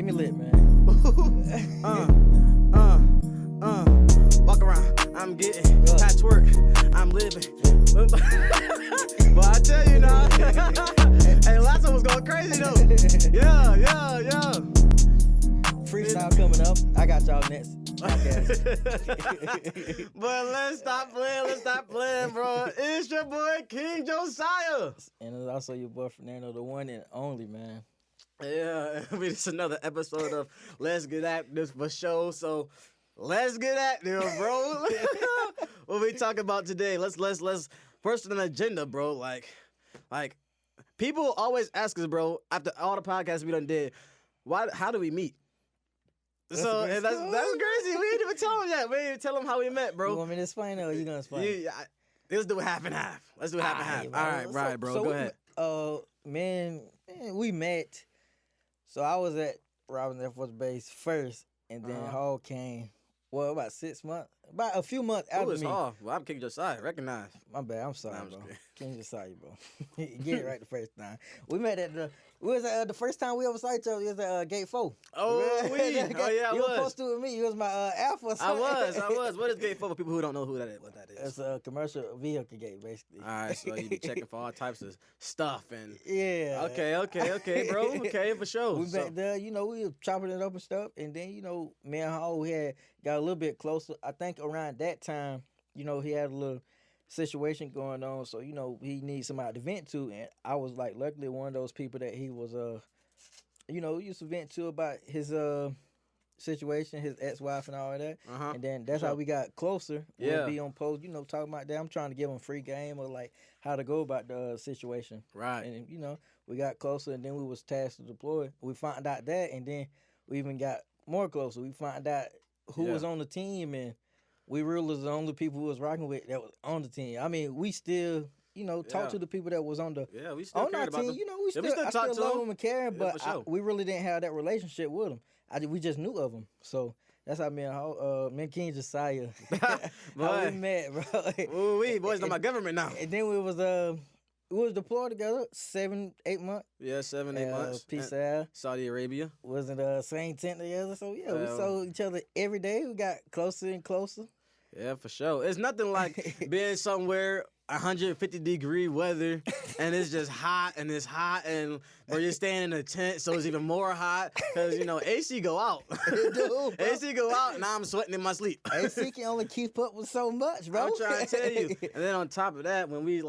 Give me lit, man. Walk around, I'm getting patchwork, I'm living. But I tell you now, hey, last one was going crazy though. Yeah. Freestyle coming up. I got y'all next. But let's stop playing, bro. It's your boy King Josiah. And it's also your boy Fernando, the one and only, man. Yeah, it's another episode of Let's Get Active for show. So let's get active, bro. What we talking about today? Let's first on the agenda, bro. Like people always ask us, bro, after all the podcasts we done did, how do we meet? That's crazy. We didn't even tell them yet. We didn't even tell them how we met, bro. You want me to explain it or you gonna explain? Let's do it half and half. Let's do it half and half. All right, bro. Go ahead. Man, we met. So I was at Robinson Air Force Base first, and then Hall came. Well, about 6 months, about a few months after me. Hall? Well, I'm King Josiah. Recognize. My bad. I'm sorry, bro. King Josiah, bro. Get it right the first time. We met at the first time we ever saw each other. We was at Gate 4. Oh, yeah, I was. You were posted with me. You was my alpha. I was. What is Gate 4 for people who don't know what that is? It's a commercial vehicle gate, basically. All right, so you be checking for all types of stuff and. Yeah. Okay, bro. Okay, for sure. We back there, we were chopping it up and stuff, and then me and Hall we got a little bit closer. I think around that time, he had a little situation going on, so he needs somebody to vent to, and I was like luckily one of those people that he was used to vent to about his situation, his ex-wife and all of that. And then that's how we got closer. We'd be on post, talking about that. I'm trying to give him free game or like how to go about the situation. Right. And we got closer, and then we was tasked to deploy. We found out that, and then we even got more closer. We found out who was on the team, and we realized the only people who was rocking with that was on the team. I mean, we still, talk to the people that was on the we still on our about team. them. We still love them and care, but sure. we really didn't have that relationship with them. We just knew of them, so that's how me and King Josiah how we met, bro. Ooh, we boys know my government now. And then we was deployed together 7-8 months. Yeah, 7-8 months. Peace out. Saudi Arabia. Was in the same tent together. So, we saw each other every day. We got closer and closer. Yeah, for sure. It's nothing like being somewhere 150-degree weather and it's just hot and or you're staying in a tent so it's even more hot because AC go out. AC go out and I'm sweating in my sleep. AC can only keep up with so much, bro. I'm trying to tell you. And then on top of that, when we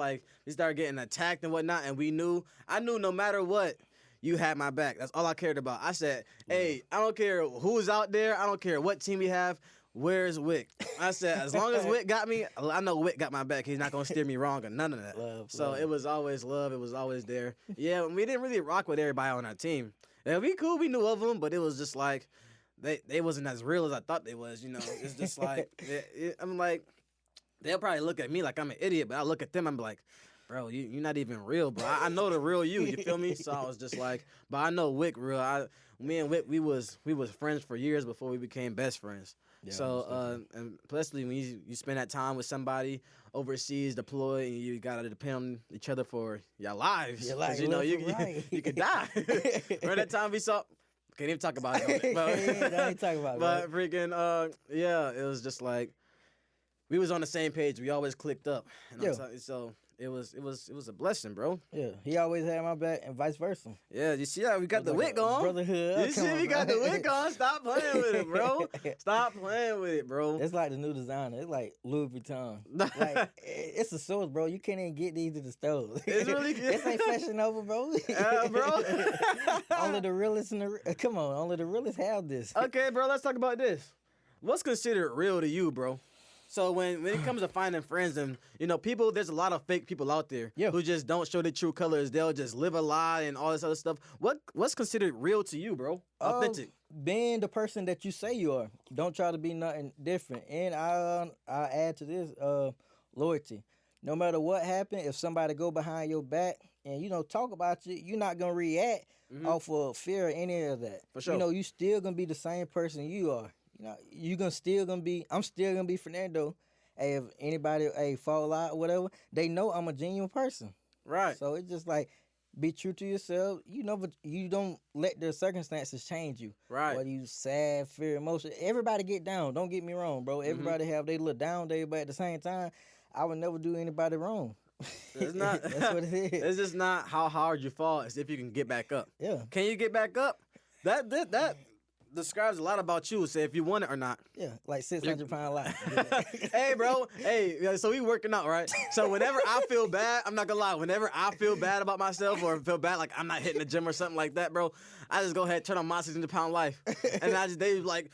started getting attacked and whatnot, and I knew no matter what, you had my back. That's all I cared about. I said, hey, I don't care who's out there. I don't care what team we have. Where's Wick? I said, as long as Wick got me, I know Wick got my back. He's not going to steer me wrong or none of that. Love. It was always love. It was always there. Yeah, we didn't really rock with everybody on our team. And we cool. We knew of them, but it was just like they wasn't as real as I thought they was, It's just like, I'm like, they'll probably look at me like I'm an idiot, but I look at them, I'm like, bro, you're not even real, bro. I know the real you feel me? So I was just like, but I know Wick real. Me and Wick, we was friends for years before we became best friends. Yeah, so, and especially when you spend that time with somebody overseas, deployed, and you gotta depend on each other for your lives. You could die. Remember that time we saw? Can't even talk about it. But freaking, it was just like we was on the same page. We always clicked up. So. It was a blessing, bro. Yeah, he always had my back and vice versa. Yeah, you see how we got the wick on? Brotherhood. You see we got the wick on? Stop playing with it, bro. Stop playing with it, bro. It's like the new designer. It's like Louis Vuitton. Like it's a source, bro. You can't even get these at the stores. It's really good. This ain't Fashion Nova, bro. Bro. Only the realists only the realists have this. Okay, bro. Let's talk about this. What's considered real to you, bro? So when it comes to finding friends and, people, there's a lot of fake people out there who just don't show their true colors. They'll just live a lie and all this other stuff. What's considered real to you, bro? Authentic. Being the person that you say you are. Don't try to be nothing different. And I'll add to this, loyalty. No matter what happened, if somebody go behind your back and, talk about you, you're not going to react off of fear or any of that. For sure. You still going to be the same person you are. I'm still gonna be Fernando. Hey, if anybody fall out or whatever, they know I'm a genuine person. Right. So it's just like be true to yourself. You know, but you don't let the circumstances change you. Right. Whether you sad, fear, emotion. Everybody get down. Don't get me wrong, bro. Everybody have their little down day, but at the same time, I would never do anybody wrong. It's not. That's what it is. It's just not how hard you fall. It's if you can get back up. Yeah. Can you get back up? That describes a lot about you. Say if you want it or not. Yeah, like 600-pound life. Hey, bro. Hey, so we working out, right? So whenever I feel bad, I'm not gonna lie. Whenever I feel bad about myself or feel bad like I'm not hitting the gym or something like that, bro, I just go ahead and turn on my 600-pound life, and they like.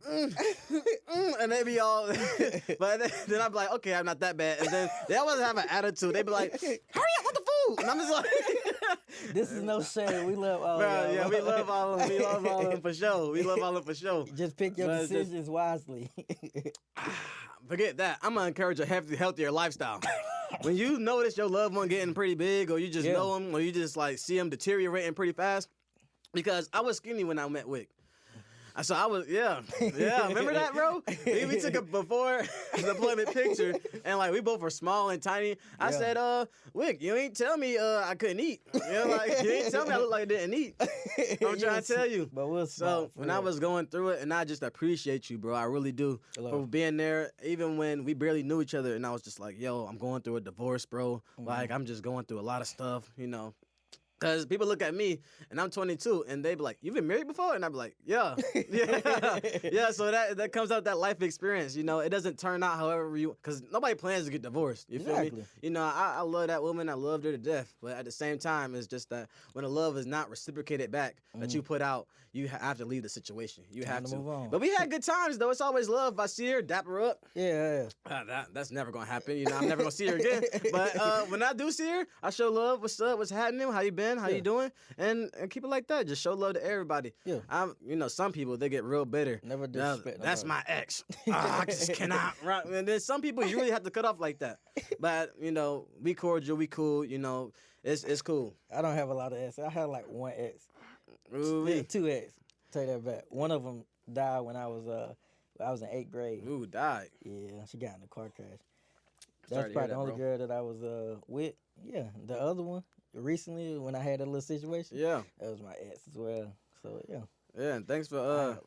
And they be all, but then I'd be like, okay, I'm not that bad. And then they always have an attitude. They be like, hurry up with the food. And I'm just like, this is no shame. We love all bro, y'all. yeah, we love all of them. We love all of them for sure. We love all of them for sure. Just pick your But decisions wisely. Forget that. I'm gonna encourage a healthier lifestyle. When you notice your loved one getting pretty big, or you just know them, or you just like see them deteriorating pretty fast, because I was skinny when I met Wick. So I was, yeah. Remember that, bro? We took a before deployment picture, and like we both were small and tiny. I said, Wick, you ain't tell me I couldn't eat. You know, like you ain't tell me I look like I didn't eat. I'm trying to tell you. But we'll So when I was going through it, and I just appreciate you, bro. I really do for being there, even when we barely knew each other, and I was just like, yo, I'm going through a divorce, bro. Like I'm just going through a lot of stuff, you know. Because people look at me, and I'm 22, and they be like, "You've been married before?" And I be like, "Yeah." Yeah. So that comes out that life experience, you know. It doesn't turn out however you, because nobody plans to get divorced. You feel me? You know, I love that woman. I loved her to death. But at the same time, it's just that when the love is not reciprocated back that you put out, you have to leave the situation. You have to. Move on. But we had good times, though. It's always love. If I see her, dap her up. Yeah. That's never going to happen. You know, I'm never going to see her again. But when I do see her, I show love. What's up? What's happening? How you been? How you doing? And keep it like that. Just show love to everybody. Yeah. You know, some people, they get real bitter. Never disrespect That's nobody. my ex. I just cannot. Right? And then some people, you really have to cut off like that. But, you know, we cordial, we cool. You know, it's cool. I don't have a lot of exes. I had like one ex. Ooh, Two ex. Take that back. One of them died when I was in 8th grade. Ooh, died. Yeah, she got in a car crash. Sorry That's to probably hear the that, only bro. girl that I was with. Yeah, the other one recently when I had a little situation. Yeah. That was my ex as well. So yeah. Yeah, and thanks for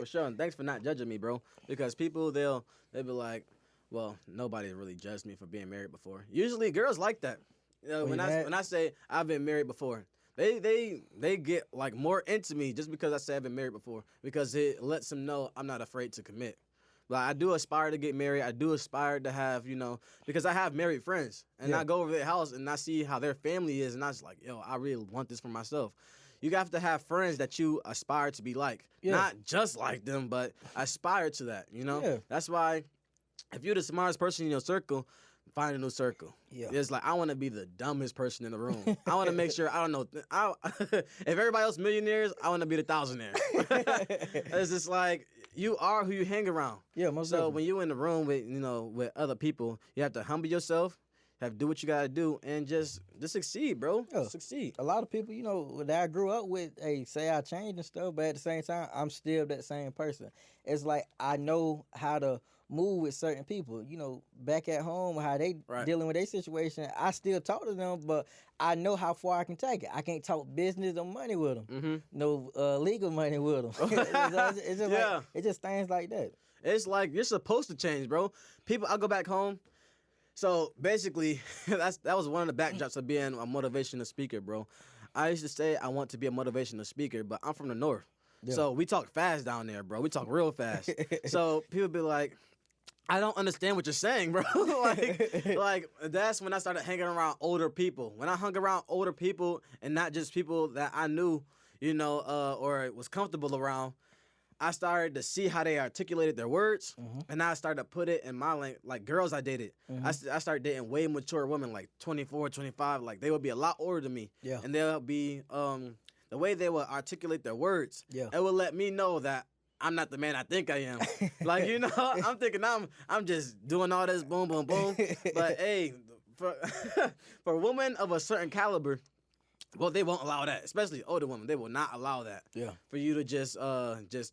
sure, and thanks for not judging me, bro. Because people they'll be like, well, nobody really judged me for being married before. Usually, girls like that. You know, when I say I've been married before, they get like more into me just because I say I've been married before, because it lets them know I'm not afraid to commit. But I do aspire to get married. I do aspire to have, you know, because I have married friends, and I go over their house and I see how their family is, and I was like, yo, I really want this for myself. You have to have friends that you aspire to be like. Yeah. Not just like them, but aspire to that, you know? Yeah. That's why if you're the smartest person in your circle, find a new circle. Yeah. It's like, I want to be the dumbest person in the room. I want to make sure, I don't know, if everybody else millionaires, I want to be the thousandaire. It's just like, you are who you hang around. Yeah, most So definitely. when you're in the room with, you know, with other people, you have to humble yourself, have to do what you got to do, and just succeed, bro. Yeah. Succeed. A lot of people, you know, that I grew up with, say I changed and stuff, but at the same time, I'm still that same person. It's like I know how to move with certain people. You know, back at home, how they dealing with their situation, I still talk to them, but I know how far I can take it. I can't talk business or money with them. Mm-hmm. No legal money with them. It's just like, it's just things like that. It's like you're supposed to change, bro. People, I go back home. So basically, that was one of the backdrops of being a motivational speaker, bro. I used to say I want to be a motivational speaker, but I'm from the north. Yeah. So we talk fast down there, bro. We talk real fast. So people be like, I don't understand what you're saying, bro. like that's when I started hanging around older people. When I hung around older people and not just people that I knew, you know, or was comfortable around, I started to see how they articulated their words, and I started to put it in my like girls I dated. I started dating way mature women, like 24, 25. Like they would be a lot older than me, and they'll be the way they would articulate their words. It would let me know that I'm not the man I think I am. Like, you know, I'm thinking I'm just doing all this boom, boom, boom. But hey, for a woman of a certain caliber, well, they won't allow that, especially older women. They will not allow that. Yeah. For you to just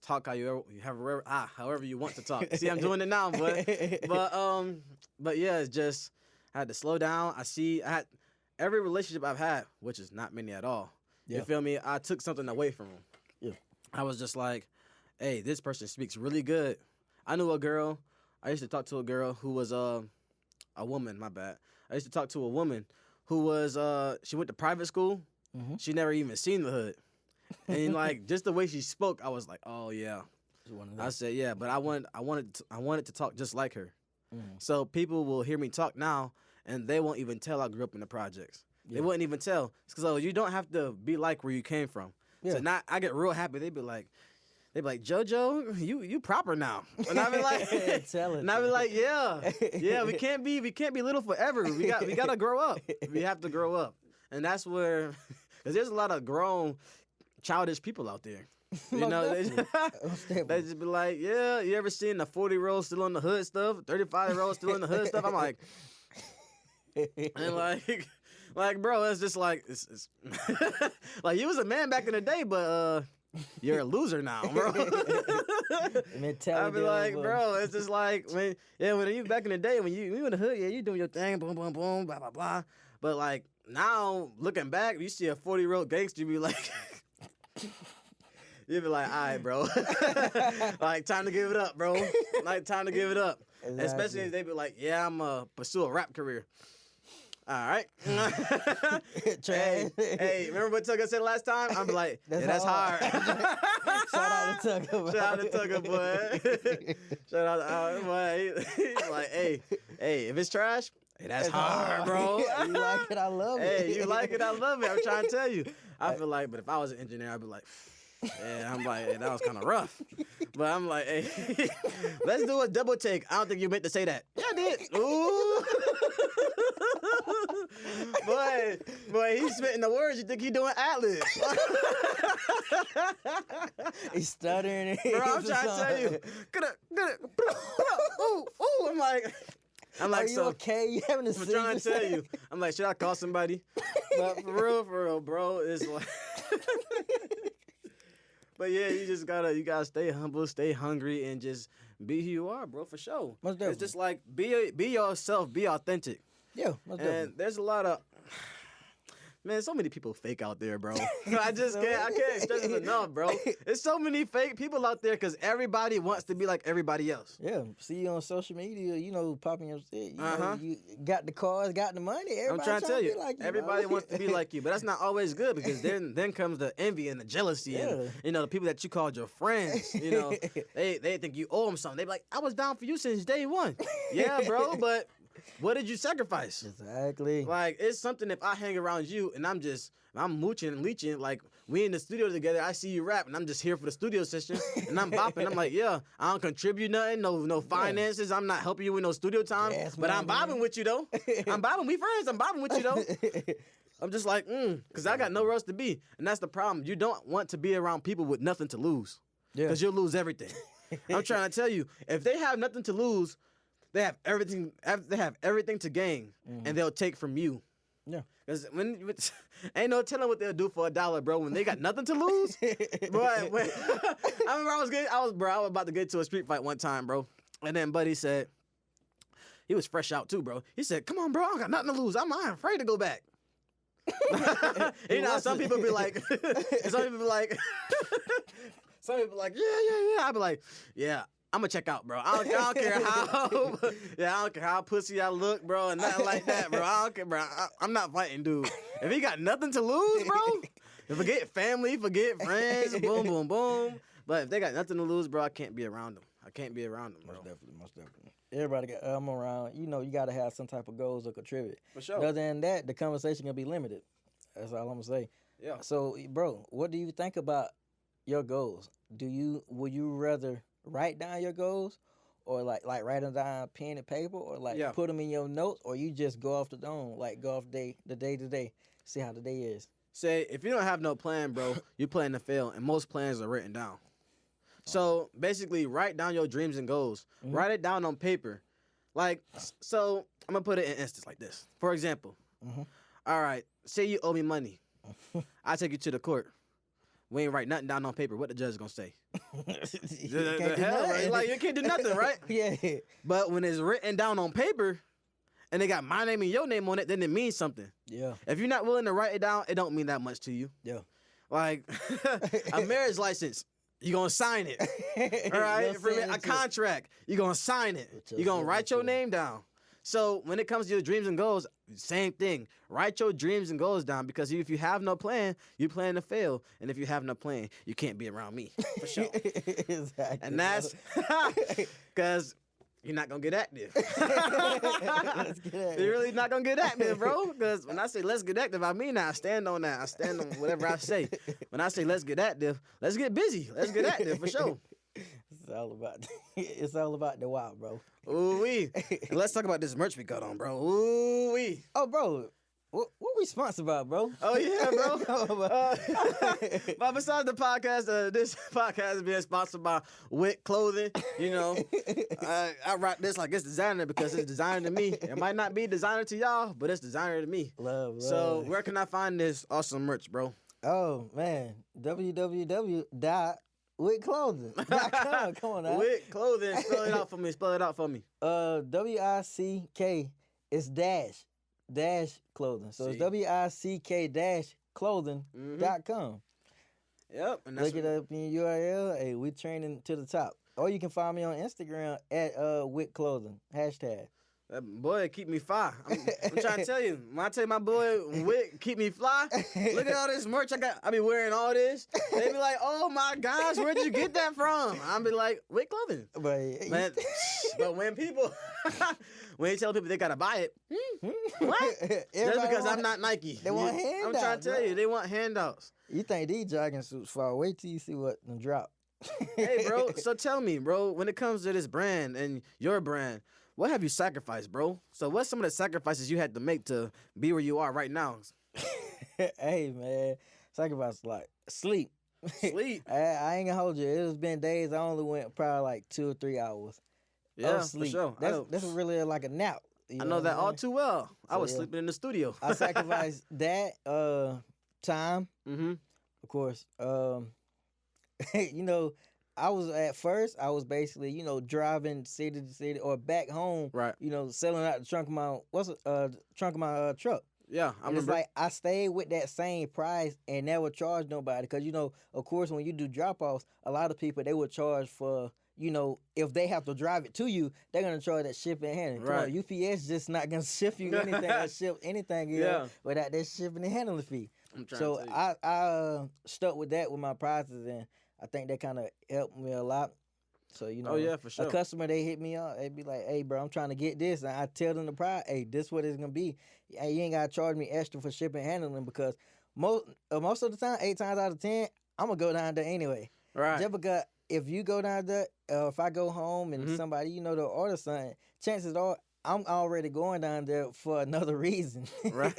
talk however you want to talk. See, I'm doing it now, but yeah, it's just I had to slow down. every relationship I've had, which is not many at all, Yeah. you feel me? I took something away from them. Yeah. I was just like, hey, this person speaks really good. I knew a girl. I used to talk to a girl who was a woman. My bad. I used to talk to a woman who was she went to private school. Mm-hmm. She never even seen the hood, and like just the way she spoke, I was like, oh yeah. I said yeah, but I wanted to talk just like her. Mm. So people will hear me talk now, and they won't even tell I grew up in the projects. Yeah. They wouldn't even tell. So you don't have to be like where you came from. Yeah. So now I get real happy. They be like, JoJo, you proper now. And I be like, yeah, we can't be little forever. We gotta grow up. We have to grow up, and that's where, because there's a lot of grown, childish people out there. You know, they just be like, yeah, you ever seen the 40-year-old still in the hood stuff, 35-year-old still in the hood stuff? I'm like, and like, bro, it's just like, it's like you was a man back in the day, but you're a loser now, bro. Mentality. I be like, bro, it's just like when you back in the day when you in the hood, yeah, you doing your thing, boom, boom, boom, blah, blah, blah. But like now, looking back, you see a 40-year-old gangster, you be like, you be like, all right, bro, like time to give it up, bro. Like time to give it up. Exactly. Especially if they be like, yeah, I'm pursue a rap career. All right. hey, remember what Tugger said last time? I'm like, that's hard. Shout out to Tugger, boy. Shout out to Tugger, boy. Shout out to boy. He's like, hey, if it's trash, hey, that's hard, bro. You like it, I love it. Hey, you like it, I love it. I'm trying to tell you. I feel like, but if I was an engineer, I'd be like, yeah, I'm like, hey, that was kind of rough. But I'm like, hey, let's do a double take. I don't think you meant to say that. Yeah, I did. Ooh. boy, he's spitting the words. You think he doing ad-libs. He's stuttering. Bro, I'm trying to tell you. Ooh, I'm like, are you so okay? You having a I'm trying to tell you. I'm like, should I call somebody? But for real, bro, it's like. But yeah, you gotta stay humble, stay hungry, and just be who you are, bro, for sure. Most definitely. It's just like be yourself, be authentic. Yeah, most definitely. And there's a lot of so many people fake out there, bro. I can't stress it enough, bro. There's so many fake people out there because everybody wants to be like everybody else. Yeah, see you on social media, popping your shit. You know, you got the cars, got the money. Everybody I'm trying to tell you, like you, everybody wants to be like you, but that's not always good because then comes the envy and the jealousy and the people that you called your friends. They think you owe them something. They be like, I was down for you since day one. Yeah, bro, but what did you sacrifice? Exactly. Like, it's something if I hang around you and I'm mooching and leeching, like, we in the studio together, I see you rap, and I'm just here for the studio session, and I'm bopping. I'm like, yeah, I don't contribute nothing, no finances. I'm not helping you with no studio time, but I'm bobbing with you, though. I'm bobbing. We friends. I'm bobbing with you, though. I'm just like, because I got nowhere else to be. And that's the problem. You don't want to be around people with nothing to lose because you'll lose everything. I'm trying to tell you, if they have nothing to lose, they have everything. They have everything to gain, and they'll take from you. Yeah, because ain't no telling what they'll do for $1, bro. When they got nothing to lose, bro. I remember I was about to get to a street fight one time, bro. And then Buddy said he was fresh out too, bro. He said, "Come on, bro. I don't got nothing to lose. I'm afraid to go back." Some people be like, some people be like, yeah. I be like, yeah. I'm gonna check out, bro. I don't care how, I don't care how pussy I look, bro, and nothing like that, bro. I don't care, bro. I'm not fighting, dude. If he got nothing to lose, bro, forget family, forget friends, boom, boom, boom. But if they got nothing to lose, bro, I can't be around them. Bro. Most definitely. Everybody got around. You got to have some type of goals to contribute. For sure. Other than that, the conversation gonna be limited. That's all I'm gonna say. Yeah. So, bro, what do you think about your goals? Would you rather write down your goals, or like write them down pen and paper, or put them in your notes, or you just go off the dome, go off the day to day, see how the day is? Say if you don't have no plan, bro, you plan to fail, and most plans are written down. So basically, write down your dreams and goals. Mm-hmm. Write it down on paper. So I'm gonna put it in instance like this. For example, all right, say you owe me money. I take you to the court. We ain't write nothing down on paper. What the judge is gonna say? You can't do you can't do nothing, right? Yeah. But when it's written down on paper, and they got my name and your name on it, then it means something. Yeah. If you're not willing to write it down, it don't mean that much to you. Yeah. Like a marriage license, you gonna sign it. All right, a contract, you gonna sign it. You gonna write your name down. So when it comes to your dreams and goals, same thing. Write your dreams and goals down, because if you have no plan, you plan to fail. And if you have no plan, you can't be around me, for sure. Exactly. And that's because you're not going to get active. Let's get active. You're really not going to get active, bro. Because when I say let's get active, I mean that. I stand on that. I stand on whatever I say. When I say let's get active, let's get busy. Let's get active, for sure. It's all about the wow, bro. Ooh-wee. And let's talk about this merch we got on, bro. Ooh-wee. Oh, bro. What we sponsored by, bro? Oh, yeah, bro. But besides the podcast, this podcast is being sponsored by Wick Clothing. You know, I rock this like it's designer because it's designer to me. It might not be designer to y'all, but it's designer to me. Love. So where can I find this awesome merch, bro? Oh, man. www.wickclothing.com. Come on now. Wick Clothing. Spell it out for me. WICK is dash clothing. So it's WICK-clothing.com. Yep. And that's Look it up in your URL. Hey, we training to the top. Or you can find me on Instagram at Wick Clothing. #. That boy keep me fly. I'm trying to tell you. When I tell you my boy Wick keep me fly, look at all this merch I got. I be wearing all this. They be like, oh my gosh, where'd you get that from? I be like, Wick Clothing. But when people, when you tell people they gotta buy it, what? Just because I'm not Nike. They want handouts. I'm trying to tell you, they want handouts. You think these jogging suits fall? Wait till you see what them drop. Hey, bro. So tell me, bro, when it comes to this brand and your brand, what have you sacrificed, bro? So what's some of the sacrifices you had to make to be where you are right now? Hey, man. Sacrifice like sleep. Sleep. I ain't gonna hold you. It has been days I only went probably like 2 or 3 hours. Yeah, of sleep. for sure. That's really like a nap. I know that all too well. I was sleeping in the studio. I sacrificed that time, of course. You know, I was basically, driving city to city or back home, right? Selling out the trunk of my truck. Yeah, I remember. It's like I stayed with that same price and never charged nobody because of course, when you do drop offs, a lot of people they would charge for. If they have to drive it to you, they're gonna charge that shipping and handling. Right. UPS just not gonna ship you anything or ship anything without that shipping and handling fee. So I stuck with that with my prices, and I think that kind of helped me a lot. So oh yeah, for sure. A customer they hit me up, they be like, "Hey, bro, I'm trying to get this," and I tell them the price. Hey, this what it's gonna be. Hey, you ain't gotta charge me extra for shipping and handling because most of the time, 8 times out of 10, I'm gonna go down there anyway. Right. Just because if you go down there, if I go home and somebody they'll order something, chances are I'm already going down there for another reason. Right.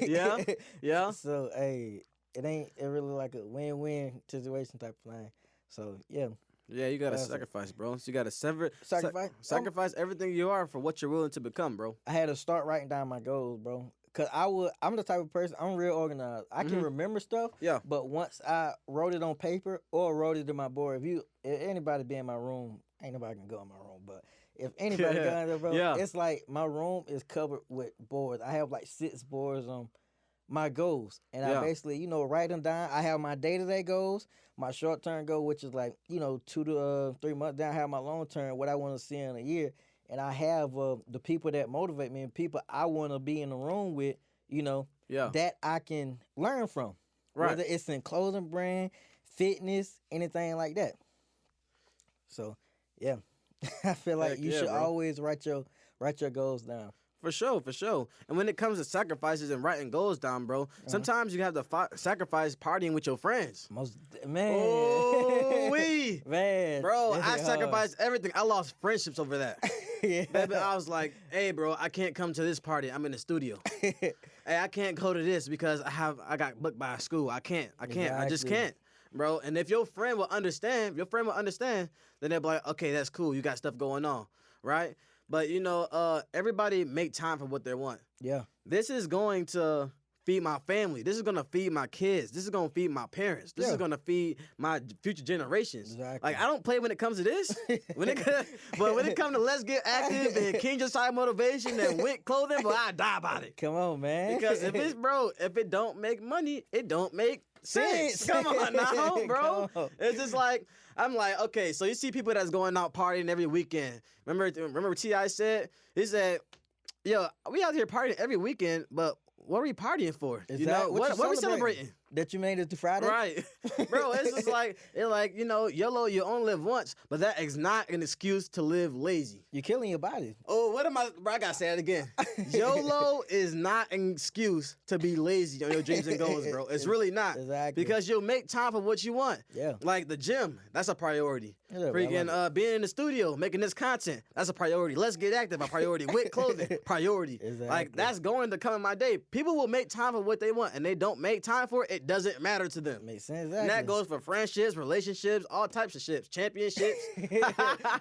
Yeah. So hey, it really like a win-win situation type of thing. So yeah. Yeah, you gotta sacrifice, bro. So you gotta sacrifice everything you are for what you're willing to become, bro. I had to start writing down my goals, bro. Cause I'm the type of person, I'm real organized. I can remember stuff, but once I wrote it on paper or wrote it in my board, if anybody be in my room, ain't nobody can go in my room, but if anybody go in there, bro, it's like my room is covered with boards. I have like 6 boards on my goals, and I basically, write them down. I have my day-to-day goals, my short-term goal, which is like, 2 to 3 months. Then I have my long-term, what I want to see in a year. And I have the people that motivate me and people I want to be in the room with, that I can learn from. Right. Whether it's in clothing brand, fitness, anything like that. So, yeah. I feel like you should always write your goals down. For sure. And when it comes to sacrifices and writing goals down, bro, sometimes you have to sacrifice partying with your friends. Man. Oh, man. Bro, I sacrificed everything. I lost friendships over that. Baby, I was like, hey, bro, I can't come to this party. I'm in the studio. Hey, I can't go to this because I got booked by a school. I can't. Exactly. I just can't, bro. And if your friend will understand, then they'll be like, okay, that's cool. You got stuff going on, right? But, everybody make time for what they want. Yeah. This is going to feed my family. This is gonna feed my kids. This is gonna feed my parents. This is gonna feed my future generations. Exactly. Like I don't play when it comes to this. But when it comes to Let's Get Active and King Josiah Motivation and Wick Clothing, but I die about it. Come on, man. Because if it don't make money, it don't make sense. Come on now, bro. On. It's just like I'm like, okay, so you see people that's going out partying every weekend. Remember what T.I. said? He said, yo, we out here partying every weekend, but what are we partying for? Exactly. You know, what are we celebrating? celebrating? That you made it to Friday? Right. Bro, it's just like, YOLO, you only live once, but that is not an excuse to live lazy. You're killing your body. Oh, bro, I gotta say that again. YOLO is not an excuse to be lazy on your dreams and goals, bro. It's really not. Exactly. Because you'll make time for what you want. Yeah. Like the gym, that's a priority. Yeah, Freaking being in the studio, making this content, that's a priority. Let's Get Active, a priority. With clothing, priority. Exactly. Like that's going to come in my day. People will make time for what they want, and they don't make time for it. It doesn't matter to them. Makes sense. Exactly. And that goes for friendships, relationships, all types of ships, championships,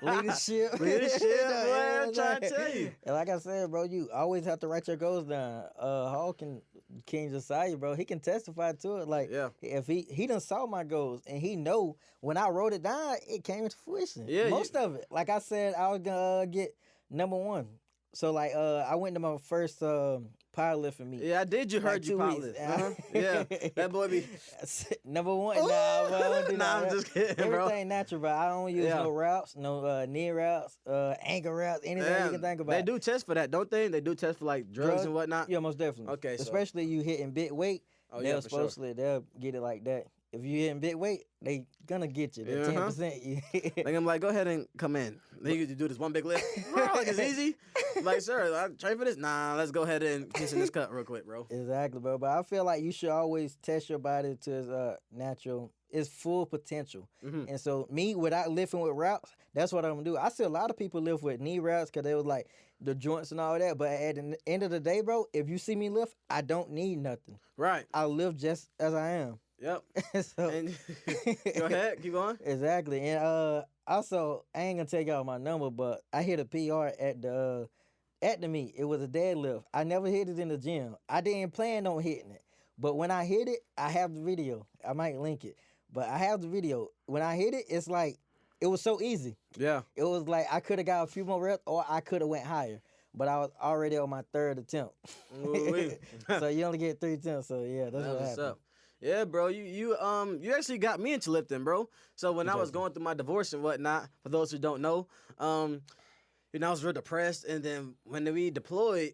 Leadership. What I'm trying to tell you. And like I said, bro, you always have to write your goals down. Hawk and King Josiah, bro, he can testify to it. Like, if he done saw my goals, and he know when I wrote it down, it came into fruition. Yeah, most of it. Like I said, I was gonna get number 1. So like, I went to my first powerlifting meet. Yeah, I did. You heard you powerlift. Yeah, that boy be number 1. Nah, bro, I'm just kidding, bro. Everything natural, bro. I don't use no routes, no knee routes, ankle routes, anything you can think about. They do test for that, don't they? They do test for like drugs and whatnot. Yeah, most definitely. Okay, so. Especially you hitting big weight. Oh, they'll get it like that. If you hitting big weight, they gonna get you. That 10%. Like I'm like, go ahead and come in. Then you do this one big lift. Bro, like it's easy. I'm like, sir, I train for this. Nah, let's go ahead and kiss in this cut real quick, bro. Exactly, bro. But I feel like you should always test your body to its full potential. Mm-hmm. And so me, without lifting with routes, that's what I'm gonna do. I see a lot of people lift with knee routes because they was like the joints and all that. But at the end of the day, bro, if you see me lift, I don't need nothing. Right. I lift just as I am. Yep. So, and go ahead, keep going. Exactly. And also, I ain't gonna take out my number, but I hit a PR at the meet. It was a deadlift. I never hit it in the gym. I didn't plan on hitting it. But when I hit it, I have the video. I might link it. But I have the video. When I hit it, it's like, it was so easy. Yeah. It was like I could have got a few more reps or I could have went higher. But I was already on my 3rd attempt. So you only get 3 attempts. So yeah, that's what happened. Up. Yeah, bro, you actually got me into lifting, bro. So when I was going through my divorce and whatnot, for those who don't know, I was real depressed, and then when we deployed,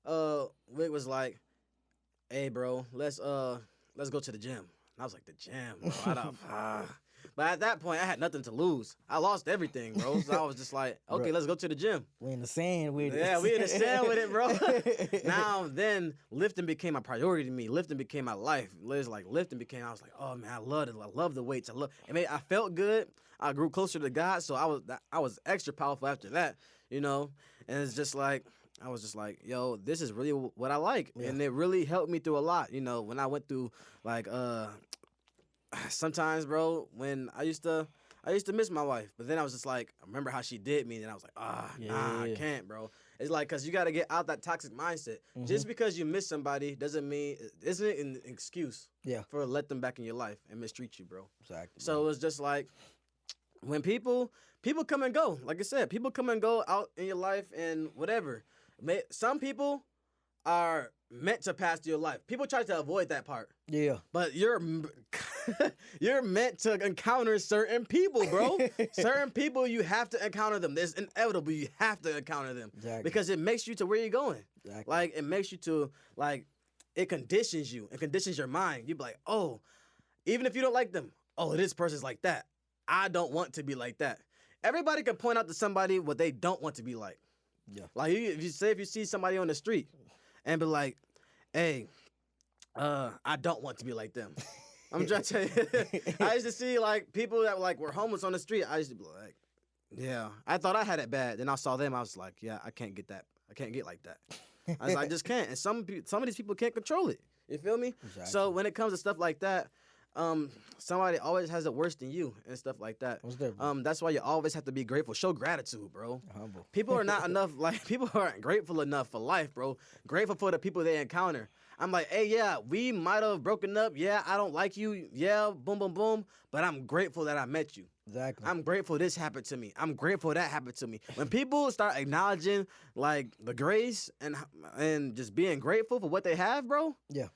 Wick was like, "Hey, bro, let's go to the gym." And I was like, "The gym, bro." But at that point, I had nothing to lose. I lost everything, bro. So I was just like, "Okay, bro, let's go to the gym." We in the sand with it. Yeah, we in the sand with it, bro. Now, then, lifting became a priority to me. Lifting became my life. I was like, I was like, oh, man, I love it. I love the weights. I felt good. I grew closer to God, so I was extra powerful after that, And it's just like, I was just like, yo, this is really what I like. Yeah. And it really helped me through a lot, when I went through, like, sometimes, bro, when I used to miss my wife, but then I was just like, I remember how she did me, and I was like, I can't, bro. It's like, because you got to get out that toxic mindset. Mm-hmm. Just because you miss somebody isn't an excuse for let them back in your life and mistreat you, bro. Exactly. So it was just like, when people come and go, like I said, people come and go out in your life and whatever. Some people are meant to pass through your life. People try to avoid that part. Yeah. But you're meant to encounter certain people, bro. Certain people, you have to encounter them. It's inevitable. You have to encounter them. Exactly. Because it makes you to where you're going. Exactly. Like, it makes you to, like, it conditions you. It conditions your mind. You be like, oh, even if you don't like them, oh, this person's like that. I don't want to be like that. Everybody can point out to somebody what they don't want to be like. Yeah. Like, if you see somebody on the street and be like, hey, I don't want to be like them. I'm trying to tell you. I used to see, like, people that were homeless on the street. I used to be like, yeah, I thought I had it bad. Then I saw them. I was like, yeah, I can't get that. I can't get like that. I just can't. And some of these people can't control it. You feel me? Exactly. So when it comes to stuff like that, somebody always has it worse than you and stuff like that. That's why you always have to be grateful. Show gratitude, bro. Humble. People are not enough. Like, people aren't grateful enough for life, bro. Grateful for the people they encounter. I'm like, hey, yeah, we might have broken up. Yeah, I don't like you. Yeah, boom, boom, boom. But I'm grateful that I met you. Exactly. I'm grateful this happened to me. I'm grateful that happened to me. When people start acknowledging like the grace and just being grateful for what they have, bro. Yeah.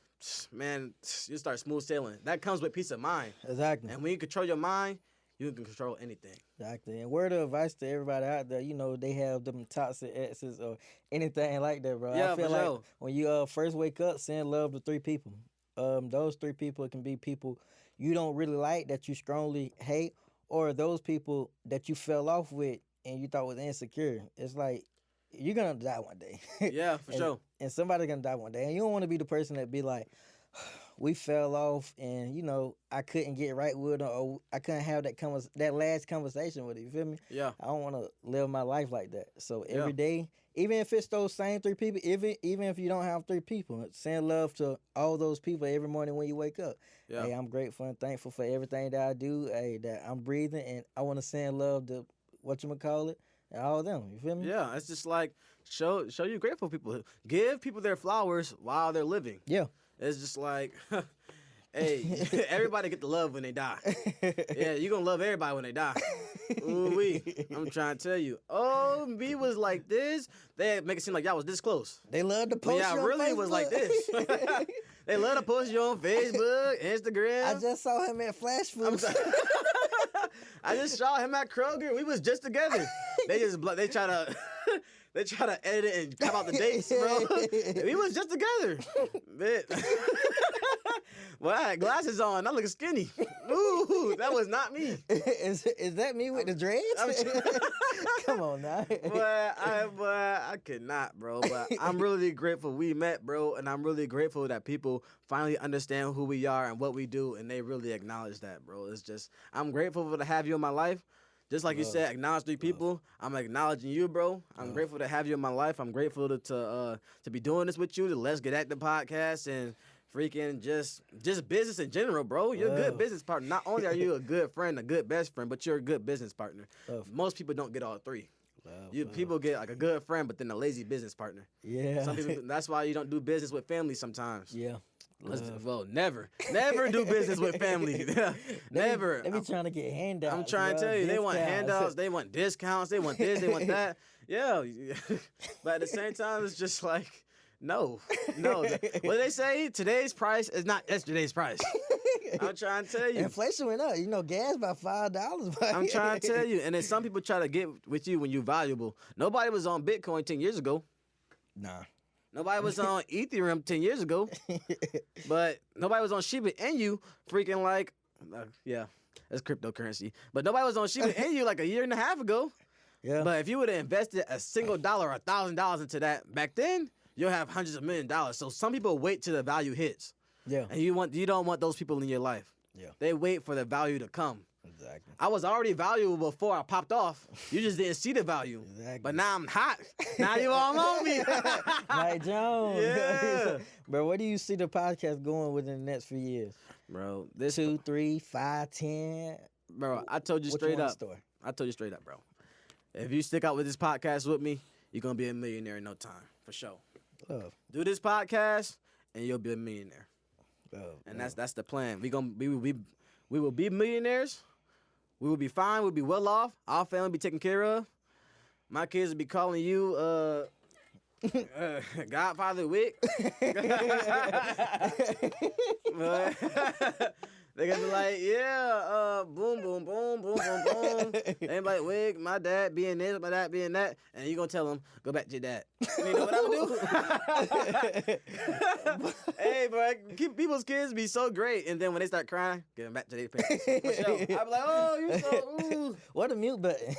Man, you start smooth sailing. That comes with peace of mind. Exactly. And when you control your mind, you can control anything. Exactly. And word of advice to everybody out there, they have them toxic exes or anything like that, bro. Yeah, I feel for like sure. when you first wake up, send love to 3 people. Those 3 people can be people you don't really like that you strongly hate, or those people that you fell off with and you thought was insecure. It's like you're gonna die one day. Yeah, for sure. And somebody's gonna die one day. And you don't want to be the person that be like, we fell off and I couldn't get right with her, or I couldn't have that last conversation with her. You feel me? Yeah. I don't want to live my life like that. So Yeah. every day, even if it's those same 3 people, even if you don't have 3 people, send love to all those people every morning when you wake up. Yeah. Hey, I'm grateful and thankful for everything that I do. Hey, that I'm breathing, and I want to send love to whatchamacallit and all of them. You feel me? Yeah, it's just like show you grateful people. Give people their flowers while they're living. Yeah. It's just like, hey, everybody get the love when they die. Yeah, you gonna love everybody when they die. Ooh-wee. I'm trying to tell you. Oh, me was like this. They make it seem like y'all was this close. They love to But post y'all you on really was like this. Facebook. They love to post you on Facebook, Instagram. I just saw him at Flash Food. I just saw him at Kroger. We was just together. They try to they try to edit it and come out the dates, bro. We was just together. Well, I had glasses on. I look skinny. Ooh, that was not me. Is that me with the dreads? Come on now. I could not, bro. But I'm really grateful we met, bro, and I'm really grateful that people finally understand who we are and what we do, and they really acknowledge that, bro. It's just I'm grateful to have you in my life. Just like you said, acknowledge 3 people. I'm acknowledging you, bro. I'm grateful to have you in my life. I'm grateful to be doing this with you, the Let's Get Active podcast, and freaking just business in general, bro. You're a good business partner. Not only are you a good friend, a good best friend, but you're a good business partner. Most people don't get all 3. People get like a good friend, but then a lazy business partner. Yeah. Some people. That's why you don't do business with family sometimes. Yeah. Well, never do business with family. Never. They be trying to get handouts. I'm trying to tell you, they want handouts, they want discounts, they want this, they want that. Yeah. But at the same time, it's just like, no. What do they say? Today's price is not yesterday's price. I'm trying to tell you. Inflation went up. Gas by $5. I'm trying to tell you. And then some people try to get with you when you're valuable. Nobody was on Bitcoin 10 years ago. Nah. Nobody was on Ethereum 10 years ago. But nobody was on Shiba Inu freaking like, that's cryptocurrency. But nobody was on Shiba Inu like a year and a half ago. Yeah. But if you would have invested a single dollar or $1,000 into that back then, you'll have hundreds of $1,000,000. So some people wait till the value hits. Yeah. And you don't want those people in your life. Yeah. They wait for the value to come. Exactly. I was already valuable before I popped off. You just didn't see the value. Exactly. But now I'm hot. Now you all know me. Mike Jones. Yeah. Bro, where do you see the podcast going within the next few years? Bro, this 2, 3, 5, 10. Bro, I told you Which straight one up. story? I told you straight up, bro. If you stick out with this podcast with me, you're gonna be a millionaire in no time, for sure. Love. Do this podcast, and you'll be a millionaire. Love. And that's the plan. We will be millionaires. We will be fine. We'll be well off. Our family will be taken care of. My kids will be calling you Godfather Wick. They're gonna be like, boom, boom, boom, boom, boom, boom. They like, Wig, my dad being this, my dad being that, and you gonna tell them, go back to your dad. You know what I'm gonna do? Hey, bro, people's kids be so great, and then when they start crying, give them back to their parents. For sure. I be like, oh, you so ooh. What a mute button.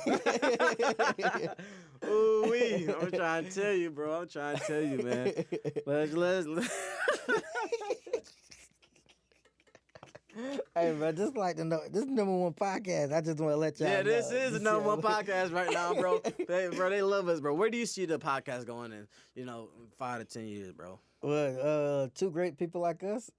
Ooh-wee. I'm trying to tell you, bro. I'm trying to tell you, man. But let's Hey, bro, just like to know, this is #1 podcast. I just want to let y'all know. Yeah, this is the #1 podcast right now, bro. They love us, bro. Where do you see the podcast going in, 5 to 10 years, bro? Well, 2 great people like us,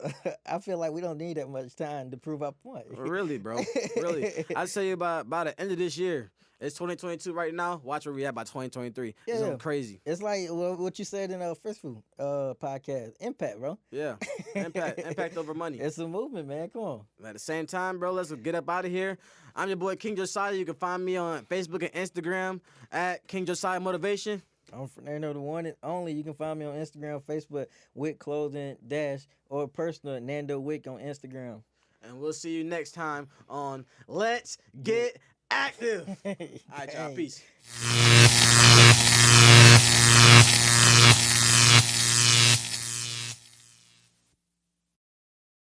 I feel like we don't need that much time to prove our point. Really, bro. Really. I'd say by the end of this year, It's 2022 right now. Watch where we at by 2023. Yeah. It's going crazy. It's like what you said in First Food podcast. Impact, bro. Yeah. Impact over money. It's a movement, man. Come on. At the same time, bro, let's get up out of here. I'm your boy King Josiah. You can find me on Facebook and Instagram at King Josiah Motivation. I'm Fernando, the one and only. You can find me on Instagram, Facebook, Wick Clothing Dash, or personal Nando Wick on Instagram. And we'll see you next time on Let's Get Active. All right, y'all. Peace.